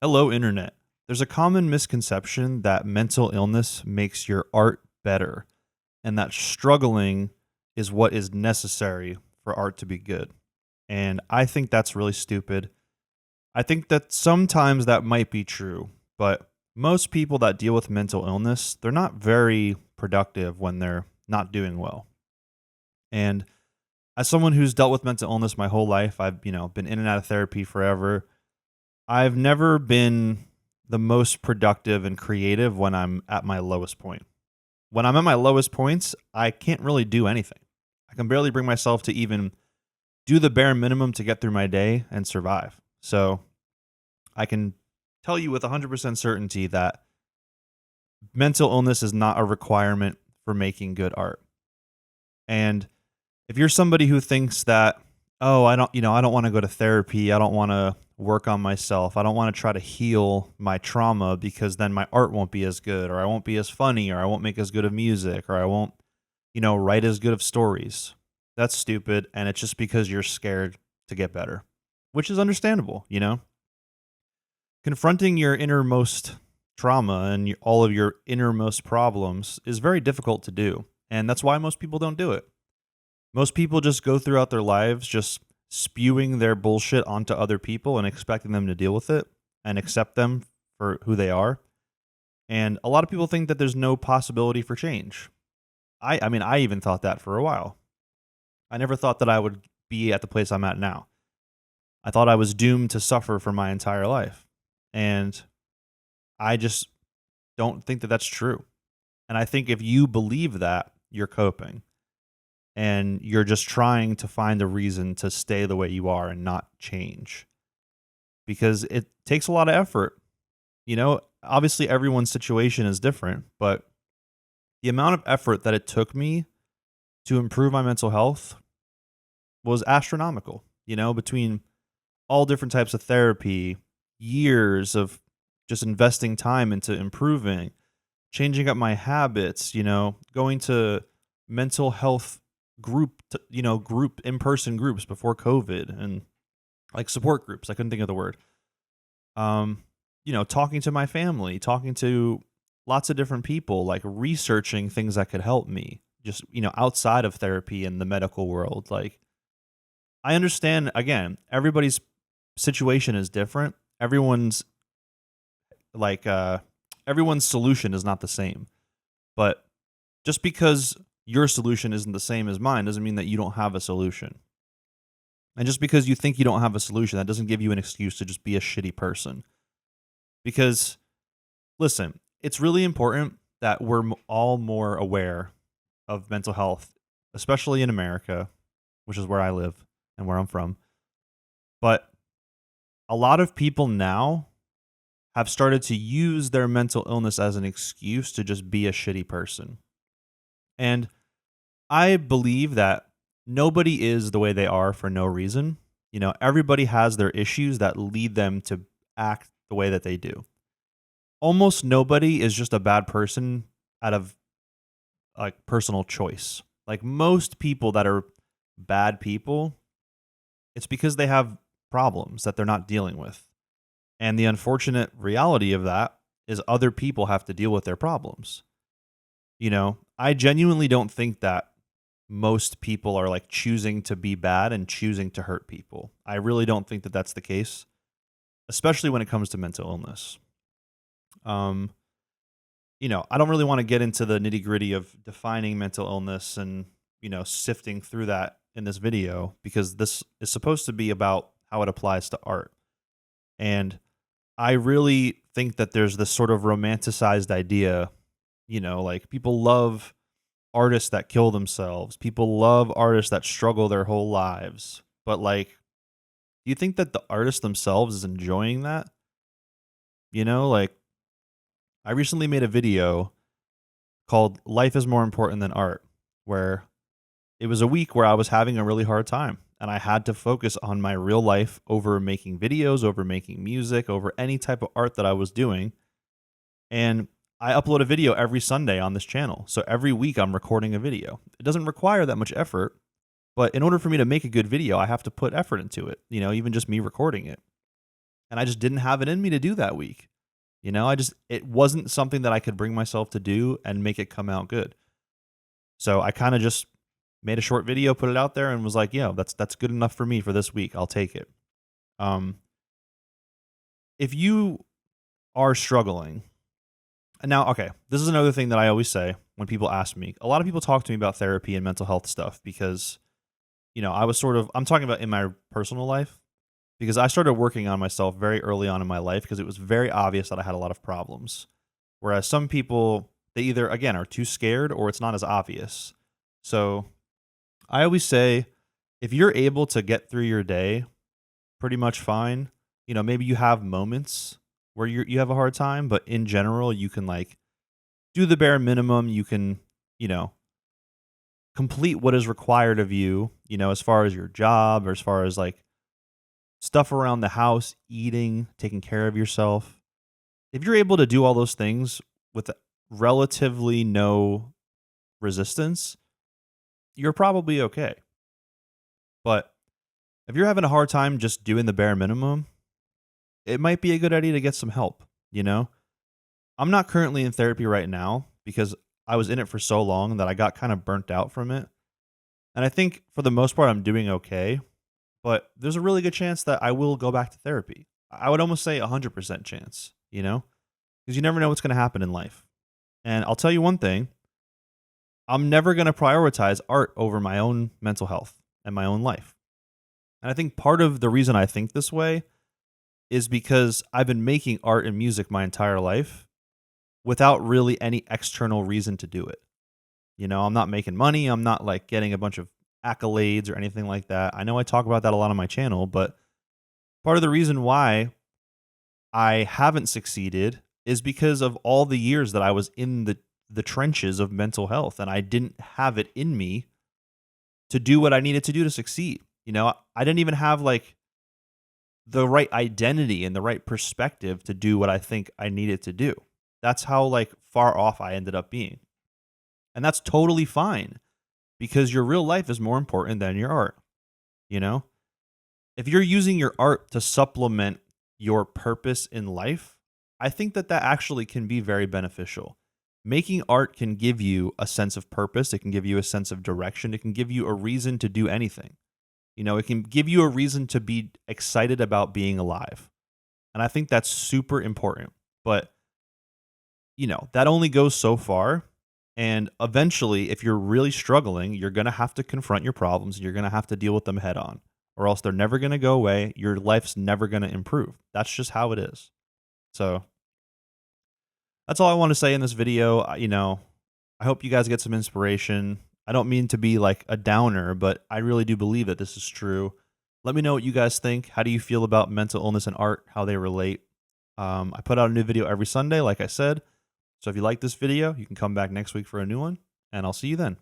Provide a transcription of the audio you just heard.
Hello, Internet. There's a common misconception that mental illness makes your art better, and that struggling is what is necessary for art to be good. And I think that's really stupid. I think that sometimes that might be true, but most people that deal with mental illness, they're not very productive when they're not doing well. And as someone who's dealt with mental illness my whole life, I've, been in and out of therapy forever. I've never been the most productive and creative when I'm at my lowest point. When I'm at my lowest points, I can't really do anything. I can barely bring myself to even do the bare minimum to get through my day and survive. So I can tell you with 100% certainty that mental illness is not a requirement for making good art. And if you're somebody who thinks that, oh, I don't want to go to therapy, I don't want to work on myself, I don't want to try to heal my trauma because then my art won't be as good, or I won't be as funny, or I won't make as good of music, or I won't, write as good of stories. That's stupid. And it's just because you're scared to get better, which is understandable. Confronting your innermost trauma and all of your innermost problems is very difficult to do. And that's why most people don't do it. Most people just go throughout their lives just spewing their bullshit onto other people and expecting them to deal with it and accept them for who they are. And a lot of people think that there's no possibility for change. I mean, I even thought that for a while. I never thought that I would be at the place I'm at now. I thought I was doomed to suffer for my entire life. And I just don't think that that's true. And I think if you believe that, you're coping and you're just trying to find a reason to stay the way you are and not change because it takes a lot of effort. Obviously everyone's situation is different, but the amount of effort that it took me to improve my mental health was astronomical, between all different types of therapy, years of just investing time into improving, changing up my habits, going to mental health group in-person groups before COVID and like support groups. I couldn't think of the word. Talking to my family, talking to lots of different people, like researching things that could help me just, outside of therapy and the medical world. Like I understand again, everybody's situation is different. Like everyone's solution is not the same. But just because your solution isn't the same as mine doesn't mean that you don't have a solution. And just because you think you don't have a solution, that doesn't give you an excuse to just be a shitty person. Because, listen, it's really important that we're all more aware of mental health, especially in America, which is where I live and where I'm from. But a lot of people now have started to use their mental illness as an excuse to just be a shitty person. And I believe that nobody is the way they are for no reason. Everybody has their issues that lead them to act the way that they do. Almost nobody is just a bad person out of like personal choice. Like most people that are bad people, it's because they have problems that they're not dealing with. And the unfortunate reality of that is other people have to deal with their problems. I genuinely don't think that most people are like choosing to be bad and choosing to hurt people. I really don't think that that's the case, especially when it comes to mental illness. Um, I don't really want to get into the nitty gritty of defining mental illness and, sifting through that in this video because this is supposed to be about how it applies to art. And I really think that there's this sort of romanticized idea, like people love artists that kill themselves. People love artists that struggle their whole lives. But like, do you think that the artist themselves is enjoying that? Like I recently made a video called Life is More Important Than Art, where it was a week where I was having a really hard time and I had to focus on my real life over making videos, over making music, over any type of art that I was doing. And I upload a video every Sunday on this channel. So every week I'm recording a video. It doesn't require that much effort, but in order for me to make a good video, I have to put effort into it, even just me recording it. and I just didn't have it in me to do that week. It wasn't something that I could bring myself to do and make it come out good. So I kind of just made a short video, put it out there, and was like, yeah, that's good enough for me for this week. I'll take it. Um, if you are struggling, and now, okay, this is another thing that I always say when people ask me. A lot of people talk to me about therapy and mental health stuff because, I'm talking about in my personal life, because I started working on myself very early on in my life because it was very obvious that I had a lot of problems. Whereas some people, they either, again, are too scared or it's not as obvious. So I always say, if you're able to get through your day pretty much fine, maybe you have moments where you have a hard time, but in general, you can like do the bare minimum. You can, you know, complete what is required of you, as far as your job or as far as like stuff around the house, eating, taking care of yourself. If you're able to do all those things with relatively no resistance, you're probably okay. But if you're having a hard time just doing the bare minimum, it might be a good idea to get some help, I'm not currently in therapy right now because I was in it for so long that I got kind of burnt out from it. And I think for the most part, I'm doing okay. But there's a really good chance that I will go back to therapy. I would almost say 100% chance, because you never know what's going to happen in life. And I'll tell you one thing, I'm never going to prioritize art over my own mental health and my own life. And I think part of the reason I think this way is because I've been making art and music my entire life without really any external reason to do it. I'm not making money. I'm not like getting a bunch of accolades or anything like that. I know I talk about that a lot on my channel, but part of the reason why I haven't succeeded is because of all the years that I was in the trenches of mental health and I didn't have it in me to do what I needed to do to succeed. I didn't even have like the right identity and the right perspective to do what I think I needed to do. That's how like far off I ended up being. And that's totally fine because your real life is more important than your art. If you're using your art to supplement your purpose in life, I think that actually can be very beneficial. Making art can give you a sense of purpose. It can give you a sense of direction. It can give you a reason to do anything. It can give you a reason to be excited about being alive. And I think that's super important. But, that only goes so far. And eventually, if you're really struggling, you're going to have to confront your problems. And you're going to have to deal with them head on, or else they're never going to go away. Your life's never going to improve. That's just how it is. So that's all I want to say in this video. I hope you guys get some inspiration. I don't mean to be like a downer, but I really do believe that this is true. Let me know what you guys think. How do you feel about mental illness and art, how they relate? I put out a new video every Sunday, like I said. So if you like this video, you can come back next week for a new one, and I'll see you then.